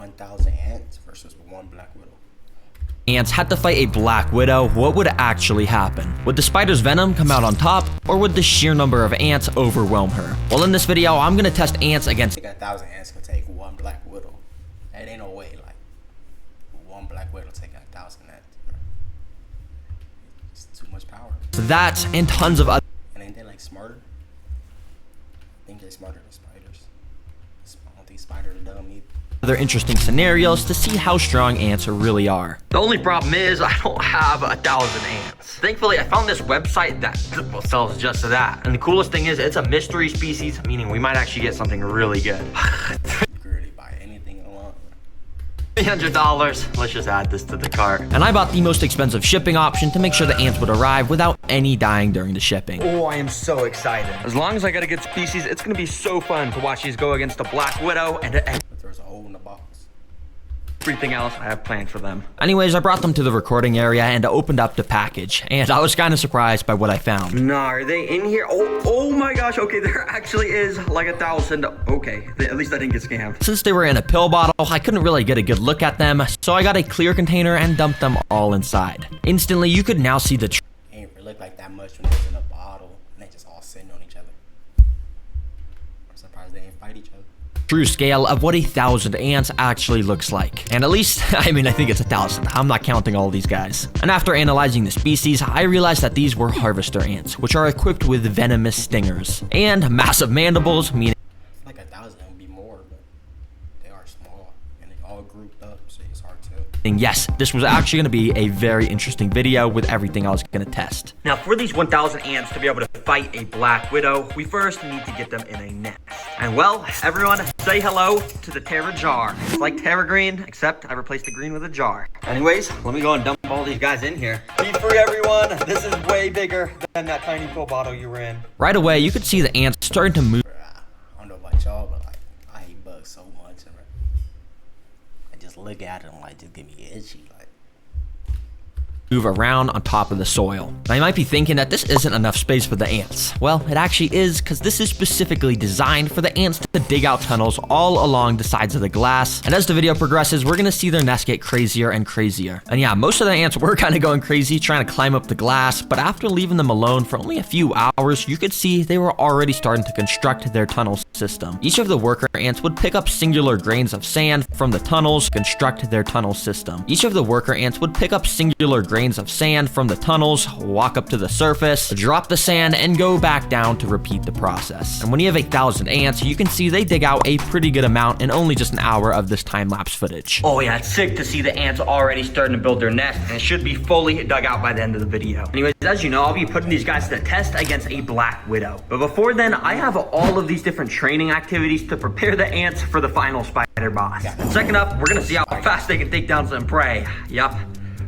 1,000 ants versus one Black Widow. Ants had to fight a Black Widow, what would actually happen? Would the spider's venom come out on top, or would the sheer number of ants overwhelm her? Well, in this video, I'm gonna test ants against... I think 1,000 ants can take one Black Widow. That ain't no way, like, one Black Widow taking 1,000 ants. It's too much power. that and tons of other... And ain't they, like, smarter? I think they're smarter than spiders. I don't think spiders are dumb either. Other interesting scenarios to see how strong ants really are. The only problem is I don't have 1,000 ants. Thankfully, I found this website that sells just that. And the coolest thing is it's a mystery species, meaning we might actually get something really good. You could really buy anything you want. $300. Let's just add this to the cart. And I bought the most expensive shipping option to make sure the ants would arrive without any dying during the shipping. Oh, I am so excited. As long as I got a good species, it's gonna be so fun to watch these go against a Black Widow and There's a hole in the box. everything else I have planned for them. Anyways, I brought them to the recording area and opened up the package, and I was kind of surprised by what I found. Nah, are they in here? Oh my gosh, okay, there actually is like 1,000. Okay, at least I didn't get scammed. Since they were in a pill bottle, I couldn't really get a good look at them, so I got a clear container and dumped them all inside. Instantly, you could now see the It ain't really look like that much when it's in a bottle and they just all sitting on each other. I'm surprised they ain't fight each other. true scale of what 1,000 ants actually looks like. And at least, I think it's 1,000. I'm not counting all these guys. And after analyzing the species, I realized that these were harvester ants, which are equipped with venomous stingers and massive mandibles, meaning Like 1,000 would be more, but they are small and they all grouped up, so it's hard to tell. yes, this was actually going to be a very interesting video with everything I was going to test. Now, for these 1,000 ants to be able to fight a Black Widow, we first need to get them in a nest. And well, everyone, say hello to the Terra jar. It's like Terra Green, except I replaced the green with a jar. Anyways, let me go and dump all these guys in here. Be free, everyone. This is way bigger than that tiny pill bottle you were in. Right away, you could see the ants starting to move I don't know about y'all, but like I hate bugs so much. And I just look at them like just get me itchy. Like around on top of the soil. Now you might be thinking that this isn't enough space for the ants. Well, it actually is, because this is specifically designed for the ants to dig out tunnels all along the sides of the glass. And as the video progresses, we're gonna see their nest get crazier and crazier. And yeah, most of the ants were kind of going crazy trying to climb up the glass, but after leaving them alone for only a few hours, you could see they were already starting to construct their tunnel system. Each of the worker ants would pick up singular grains of sand from the tunnels, construct their tunnel system. Each of the worker ants would pick up singular grains of sand from the tunnels, walk up to the surface, drop the sand, and go back down to repeat the process. And when you have 1,000 ants, you can see they dig out a pretty good amount in only just an hour of this time-lapse footage. Oh yeah, it's sick to see the ants already starting to build their nest, and it should be fully dug out by the end of the video. Anyways, as you know, I'll be putting these guys to the test against a Black Widow. But before then, I have all of these different training activities to prepare the ants for the final spider boss. Second up, we're gonna see how fast they can take down some prey. Yup.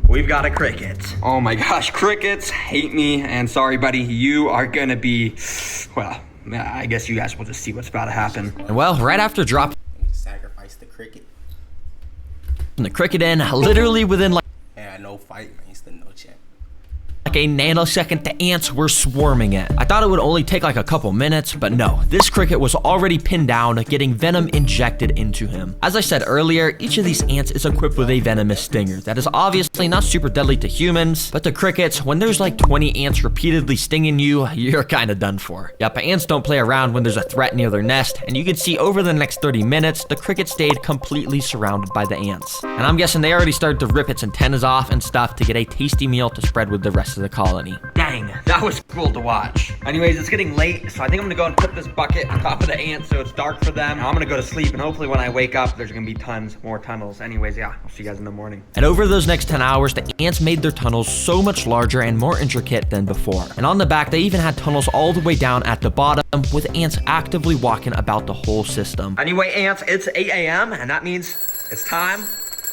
We've got a cricket. Oh my gosh, crickets hate me, and sorry buddy, you are gonna be, well, I guess you guys will just see what's about to happen. And well, right after dropping sacrifice the cricket. the cricket in, literally within like Yeah, no fight, man. Still no check. a nanosecond, the ants were swarming it. I thought it would only take like a couple minutes, but no, this cricket was already pinned down, getting venom injected into him. As I said earlier, each of these ants is equipped with a venomous stinger that is obviously not super deadly to humans, but to crickets, when there's like 20 ants repeatedly stinging you, you're kind of done for. Yep, ants don't play around when there's a threat near their nest, and you can see over the next 30 minutes, the cricket stayed completely surrounded by the ants. And I'm guessing they already started to rip its antennas off and stuff to get a tasty meal to spread with the rest of the colony. Dang, that was cool to watch. Anyways, it's getting late, so I think I'm gonna go and put this bucket on top of the ants so it's dark for them. Now I'm gonna go to sleep, and hopefully when I wake up, there's gonna be tons more tunnels. Anyways, yeah, I'll see you guys in the morning. And over those next 10 hours, the ants made their tunnels so much larger and more intricate than before. And on the back, they even had tunnels all the way down at the bottom, with ants actively walking about the whole system. Anyway, ants, it's 8 a.m., and that means it's time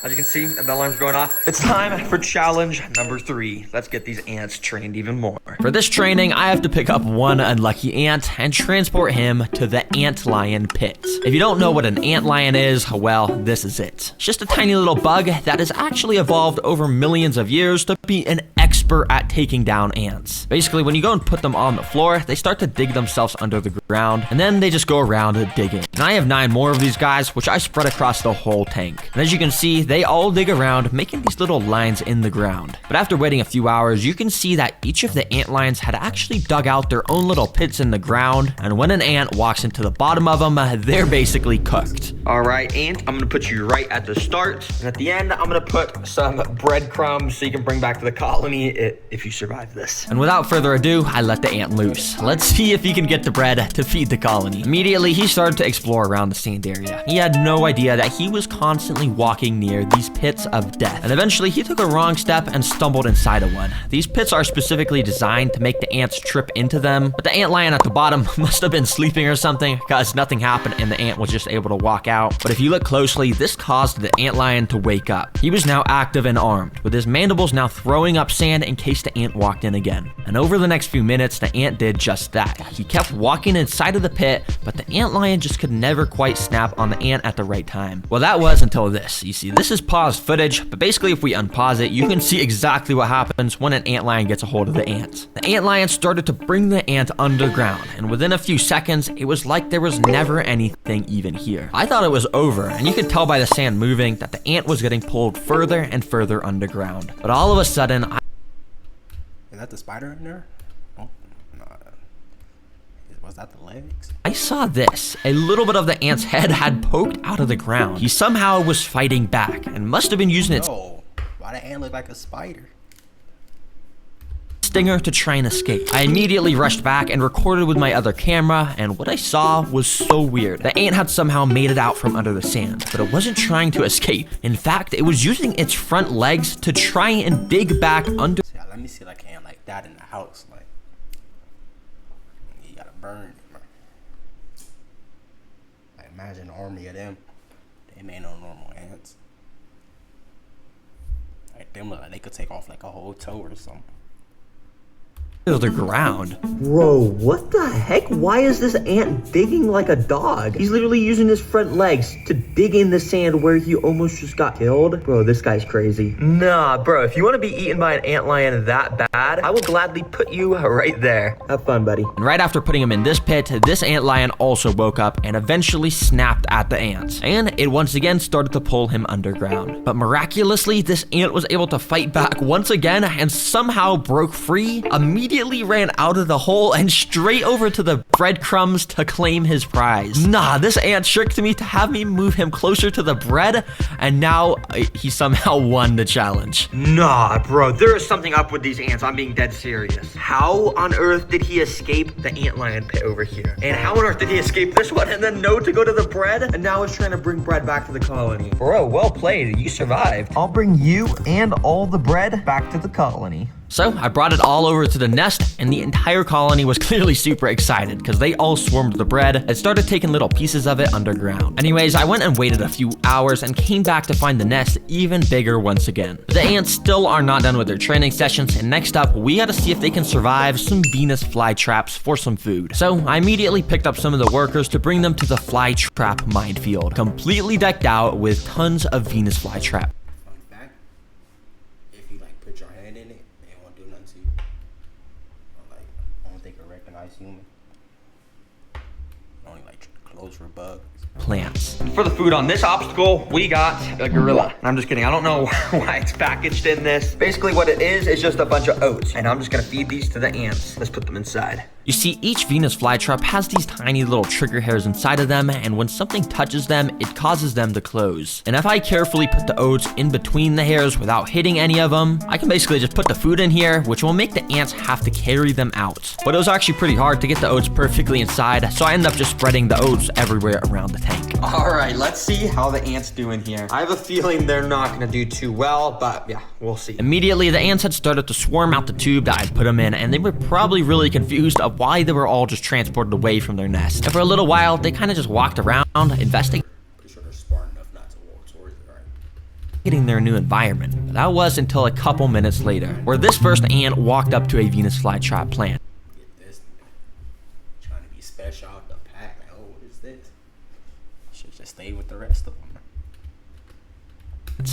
As you can see, the alarm's going off. It's time for challenge number 3. Let's get these ants trained even more. For this training, I have to pick up one unlucky ant and transport him to the antlion pit. If you don't know what an antlion is, well, this is it. It's just a tiny little bug that has actually evolved over millions of years to be an expert at taking down ants. Basically, when you go and put them on the floor, they start to dig themselves under the ground, and then they just go around digging. And I have 9 more of these guys, which I spread across the whole tank. And as you can see, they all dig around, making these little lines in the ground. But after waiting a few hours, you can see that each of the antlions had actually dug out their own little pits in the ground, and when an ant walks into the bottom of them, they're basically cooked. All right, ant, I'm gonna put you right at the start, and at the end, I'm gonna put some breadcrumbs so you can bring back to the colony if you survive this. And without further ado, I let the ant loose. Let's see if he can get the bread to feed the colony. Immediately, he started to explore around the sand area. He had no idea that he was constantly walking near these pits of death. And eventually, he took a wrong step and stumbled inside of one. These pits are specifically designed to make the ants trip into them, but the antlion at the bottom must have been sleeping or something, because nothing happened and the ant was just able to walk out. But if you look closely, this caused the antlion to wake up. He was now active and armed, with his mandibles now throwing up sand in case the ant walked in again. And over the next few minutes, the ant did just that. He kept walking inside of the pit, but the antlion just could never quite snap on the ant at the right time. Well, that was until this. You see, this is paused footage, but basically if we unpause it, you can see exactly what happens when an antlion gets a hold of the ant. The antlion started to bring the ant underground, and within a few seconds, it was like there was never anything even here. I thought it was over, and you could tell by the sand moving that the ant was getting pulled further and further underground. But all of a sudden, Is that the spider in there? Oh, no. Was that the legs? I saw this. A little bit of the ant's head had poked out of the ground. He somehow was fighting back and must have been using its Why the ant look like a spider? stinger to try and escape. I immediately rushed back and recorded with my other camera, and what I saw was so weird. The ant had somehow made it out from under the sand, but it wasn't trying to escape. In fact, it was using its front legs to try and dig back under. Yeah, let me see like ant like that in the house. Like, you gotta burn. Like, imagine an army of them. They ain't no normal ants. Like, them look like they could take off like a whole toe or something. The ground. Bro, what the heck? Why is this ant digging like a dog? He's literally using his front legs to dig in the sand where he almost just got killed. Bro, this guy's crazy. Nah, bro, if you want to be eaten by an antlion that bad, I will gladly put you right there. Have fun, buddy. And right after putting him in this pit, this antlion also woke up and eventually snapped at the ants. And it once again started to pull him underground. But miraculously, this ant was able to fight back once again and somehow broke free, immediately ran out of the hole and straight over to the breadcrumbs to claim his prize. Nah, this ant tricked me to have me move him closer to the bread, and now he somehow won the challenge. Nah, bro, there is something up with these ants. I'm being dead serious. How on earth did he escape the antlion pit over here? And how on earth did he escape this one and then know to go to the bread? And now he's trying to bring bread back to the colony. Bro, well played. You survived. I'll bring you and all the bread back to the colony. So I brought it all over to the nest, and the entire colony was clearly super excited because they all swarmed the bread and started taking little pieces of it underground. Anyways, I went and waited a few hours and came back to find the nest even bigger once again. But the ants still are not done with their training sessions, and next up, we gotta see if they can survive some Venus flytraps for some food. So I immediately picked up some of the workers to bring them to the flytrap minefield, completely decked out with tons of Venus flytrap. Human. Only like clothes for bugs. Plants. For the food on this obstacle, we got a gorilla. I'm just kidding. I don't know why it's packaged in this. Basically what it is just a bunch of oats. And I'm just gonna feed these to the ants. Let's put them inside. You see, each Venus flytrap has these tiny little trigger hairs inside of them, and when something touches them, it causes them to close. And if I carefully put the oats in between the hairs without hitting any of them, I can basically just put the food in here, which will make the ants have to carry them out. But it was actually pretty hard to get the oats perfectly inside, so I ended up just spreading the oats everywhere around the tank. All right, let's see how the ants do in here. I have a feeling they're not gonna do too well, but yeah, we'll see. Immediately, the ants had started to swarm out the tube that I'd put them in, and they were probably really confused of why they were all just transported away from their nest. And for a little while, they kind of just walked around, investigating. Pretty sure they're smart enough not to walk towards it, right? navigating their new environment. But that was until a couple minutes later, where this first ant walked up to a Venus flytrap plant. Get this. Trying to be special off the pack. Like, oh, what is this? Should just stay with the rest of them.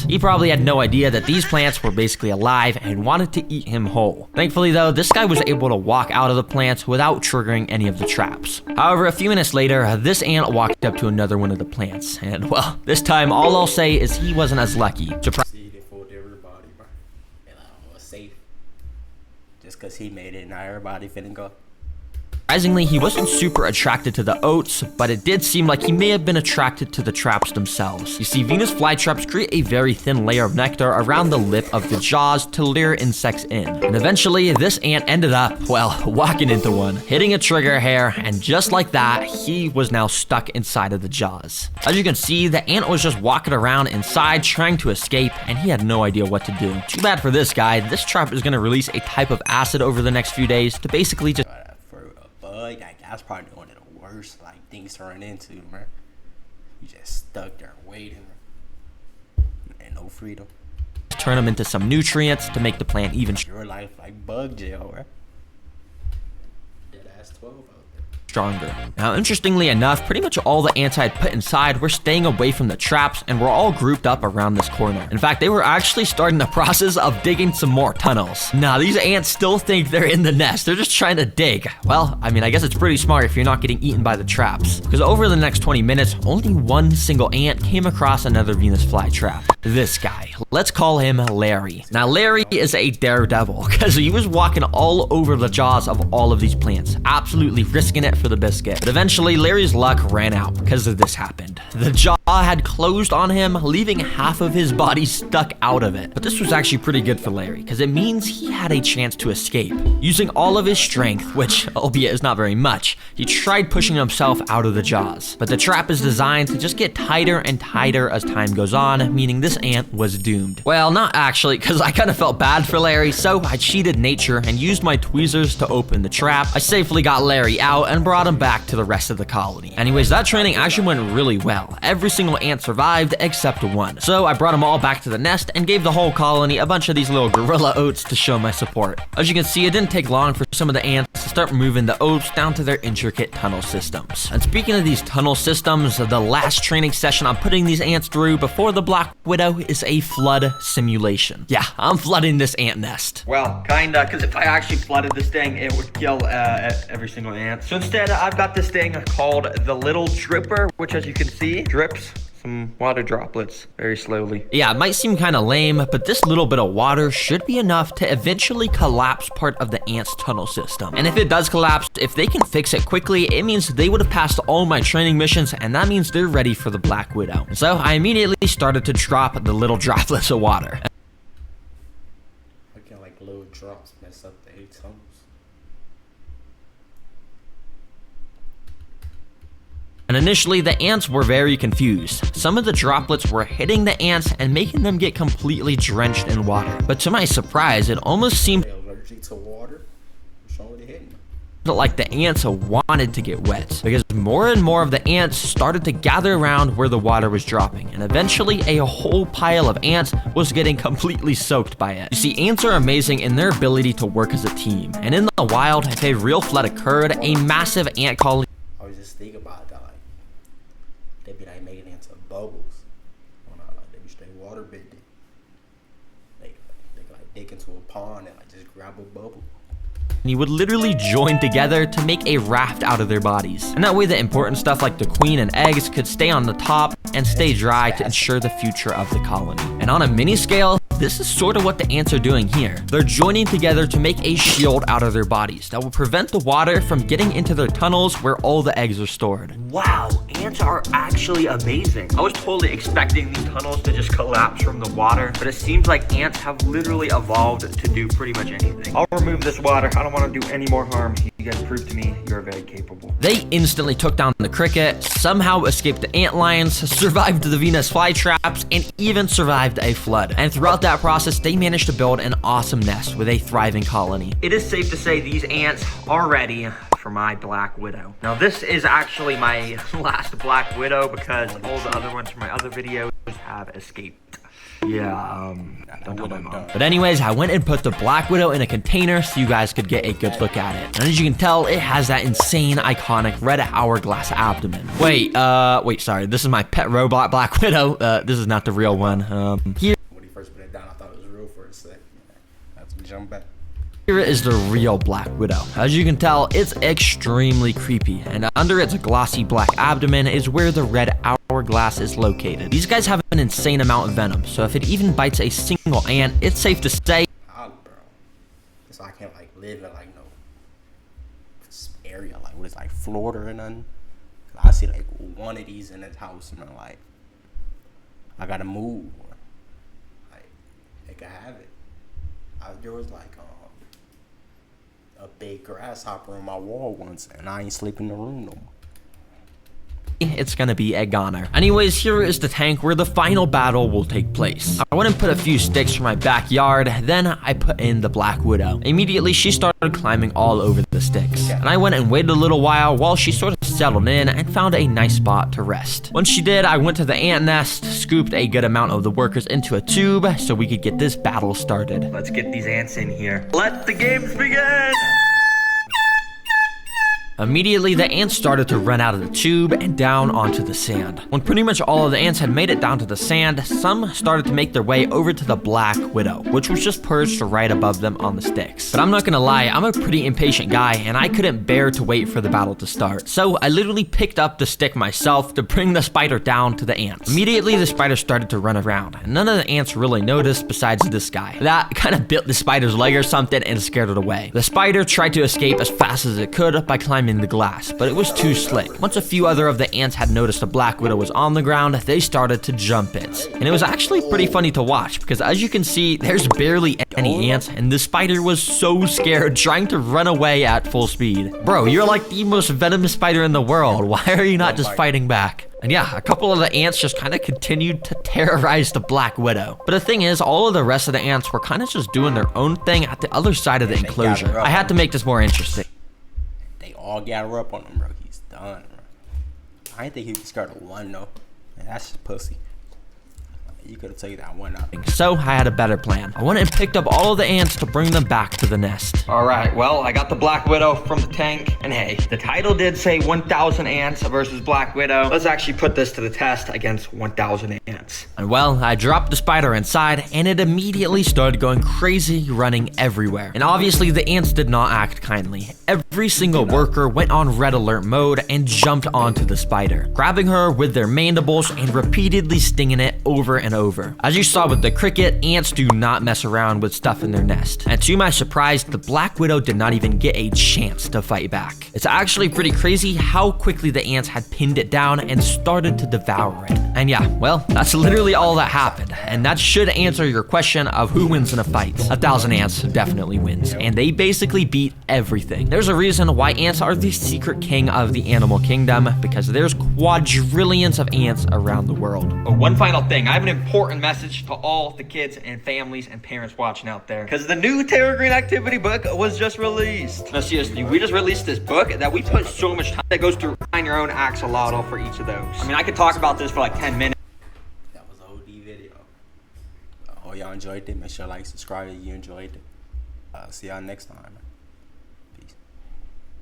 He probably had no idea that these plants were basically alive and wanted to eat him whole. Thankfully though, this guy was able to walk out of the plants without triggering any of the traps. However, a few minutes later, this ant walked up to another one of the plants, and well, this time all I'll say is he wasn't as lucky. See, they fooled everybody, bro. And I was safe. Just cause he made it, now everybody finna go. Surprisingly, he wasn't super attracted to the oats, but it did seem like he may have been attracted to the traps themselves. You see, Venus flytraps create a very thin layer of nectar around the lip of the jaws to lure insects in. And eventually, this ant ended up, well, walking into one, hitting a trigger hair, and just like that, he was now stuck inside of the jaws. As you can see, the ant was just walking around inside trying to escape, and he had no idea what to do. Too bad for this guy. This trap is going to release a type of acid over the next few days to basically just Like, that's probably one of the worst like things to run into, man. You just stuck there waiting, and no freedom. Turn them into some nutrients to make the plant even Your life like bug jail, right? That's 12 out there. Stronger. Now, interestingly enough, pretty much all the ants I had put inside were staying away from the traps and were all grouped up around this corner. In fact, they were actually starting the process of digging some more tunnels. Now, these ants still think they're in the nest. They're just trying to dig. Well, I mean, I guess it's pretty smart if you're not getting eaten by the traps. Because over the next 20 minutes, only one single ant came across another Venus flytrap. This guy. Let's call him Larry. Now, Larry is a daredevil because he was walking all over the jaws of all of these plants, absolutely risking it for the biscuit. But eventually, Larry's luck ran out because of this happened. The jaw had closed on him, leaving half of his body stuck out of it. But this was actually pretty good for Larry because it means he had a chance to escape. Using all of his strength, which, albeit is not very much, he tried pushing himself out of the jaws. But the trap is designed to just get tighter and tighter as time goes on, meaning this ant was doomed. Well, not actually, because I kind of felt bad for Larry, so I cheated nature and used my tweezers to open the trap. I safely got Larry out and brought him back to the rest of the colony. Anyways, that training actually went really well. Every single ant survived except one. So I brought them all back to the nest and gave the whole colony a bunch of these little gorilla oats to show my support. As you can see, it didn't take long for some of the ants to start moving the oats down to their intricate tunnel systems. And speaking of these tunnel systems, the last training session I'm putting these ants through before the Black Widow is a flood simulation. Yeah, I'm flooding this ant nest. Well, kinda, because if I actually flooded this thing, it would kill every single ant. So instead, I've got this thing called the Little Dripper, which as you can see, drips some water droplets very slowly. Yeah, it might seem kind of lame, but this little bit of water should be enough to eventually collapse part of the ant's tunnel system. And if it does collapse, if they can fix it quickly, it means they would have passed all my training missions, and that means they're ready for the Black Widow. So I immediately started to drop the little droplets of water. How can like little drops mess up the 8 tunnels? And initially, the ants were very confused. Some of the droplets were hitting the ants and making them get completely drenched in water. But to my surprise, it almost seemed They're allergic to water. Which one would it hit them? like the ants wanted to get wet, because more and more of the ants started to gather around where the water was dropping, and eventually a whole pile of ants was getting completely soaked by it. You see, ants are amazing in their ability to work as a team, and in the wild, if a real flood occurred, a massive ant colony I was just thinking about that. Like, they'd be like making into bubbles. Well, not like they be straight water bending. They could like dig into a pond and like just grab a bubble. would literally join together to make a raft out of their bodies. And that way the important stuff like the queen and eggs could stay on the top and stay dry to ensure the future of the colony. And on a mini scale, this is sort of what the ants are doing here. They're joining together to make a shield out of their bodies that will prevent the water from getting into their tunnels where all the eggs are stored. Wow, ants are actually amazing. I was totally expecting these tunnels to just collapse from the water, but it seems like ants have literally evolved to do pretty much anything. I'll remove this water. I don't want to do any more harm. You guys proved to me you're very capable. They instantly took down the cricket, somehow escaped the ant lions, survived the Venus flytraps, and even survived a flood. And throughout that process, they managed to build an awesome nest with a thriving colony. It is safe to say these ants are ready for my Black Widow. Now this is actually my last Black Widow because all the other ones from my other videos have escaped. Yeah, don't tell my mom. But anyways, I went and put the Black Widow in a container so you guys could get a good look at it. And as you can tell, it has that insane, iconic red hourglass abdomen. Wait, sorry. This is my pet robot Black Widow. This is not the real one. Here When he first put it down, I thought it was real for a second. That's to jump back. Here is the real Black Widow. As you can tell, it's extremely creepy, and under its glossy black abdomen is where the red hourglass is located. These guys have an insane amount of venom, so if it even bites a single ant, it's safe to say, Bro. So I can't like live in like no area like what is like Florida or nothing. I see like one of these in this house and I'm like, I gotta move. Like they can have it. There was like a big grasshopper on my wall once, and I ain't sleeping in the room no more. it's gonna be a goner. Anyways, here is the tank where the final battle will take place. I went and put a few sticks from my backyard, then I put in the Black Widow. Immediately, she started climbing all over the sticks, and I went and waited a little while she sort of settled in and found a nice spot to rest. Once she did, I went to the ant nest, scooped a good amount of the workers into a tube so we could get this battle started. Let's get these ants in here. Let the games begin! Immediately, the ants started to run out of the tube and down onto the sand. When pretty much all of the ants had made it down to the sand, some started to make their way over to the Black Widow, which was just perched right above them on the sticks. But I'm not gonna lie, I'm a pretty impatient guy, and I couldn't bear to wait for the battle to start. So I literally picked up the stick myself to bring the spider down to the ants. Immediately, the spider started to run around, and none of the ants really noticed besides this guy. That kind of bit the spider's leg or something and scared it away. The spider tried to escape as fast as it could by climbing the glass, but it was too slick. Once a few other of the ants had noticed the Black Widow was on the ground, they started to jump it. And it was actually pretty funny to watch because as you can see, there's barely any ants and the spider was so scared trying to run away at full speed. Bro, you're like the most venomous spider in the world. Why are you not just fighting back? And yeah, a couple of the ants just kind of continued to terrorize the Black Widow. But the thing is, all of the rest of the ants were kind of just doing their own thing at the other side of the enclosure. I had to make this more interesting. All gather up on him, bro. He's done, bro. I didn't think he'd be scared of one, though. Man, that's just pussy. You could have taken that one out. So I had a better plan. I went and picked up all of the ants to bring them back to the nest. All right, well, I got the Black Widow from the tank. And hey, the title did say 1,000 ants versus Black Widow. Let's actually put this to the test against 1,000 ants. And well, I dropped the spider inside and it immediately started going crazy, running everywhere. And obviously the ants did not act kindly. Every single worker went on red alert mode and jumped onto the spider, grabbing her with their mandibles and repeatedly stinging it over and over. As you saw with the cricket, ants do not mess around with stuff in their nest. And to my surprise, the Black Widow did not even get a chance to fight back. It's actually pretty crazy how quickly the ants had pinned it down and started to devour it. And yeah, well, that's literally all that happened. And that should answer your question of who wins in a fight. 1,000 ants definitely wins. And they basically beat everything. There's a reason why ants are the secret king of the animal kingdom, because there's quadrillions of ants around the world. But one final thing, I have an important message to all the kids and families and parents watching out there, because the new Terror Green activity book was just released. No, seriously, we just released this book that we put so much time that goes through find your own axolotl for each of those. I mean, I could talk about this for like 10 minutes. That was an OD video. I hope y'all enjoyed it. Make sure to like, subscribe if you enjoyed it. See y'all next time.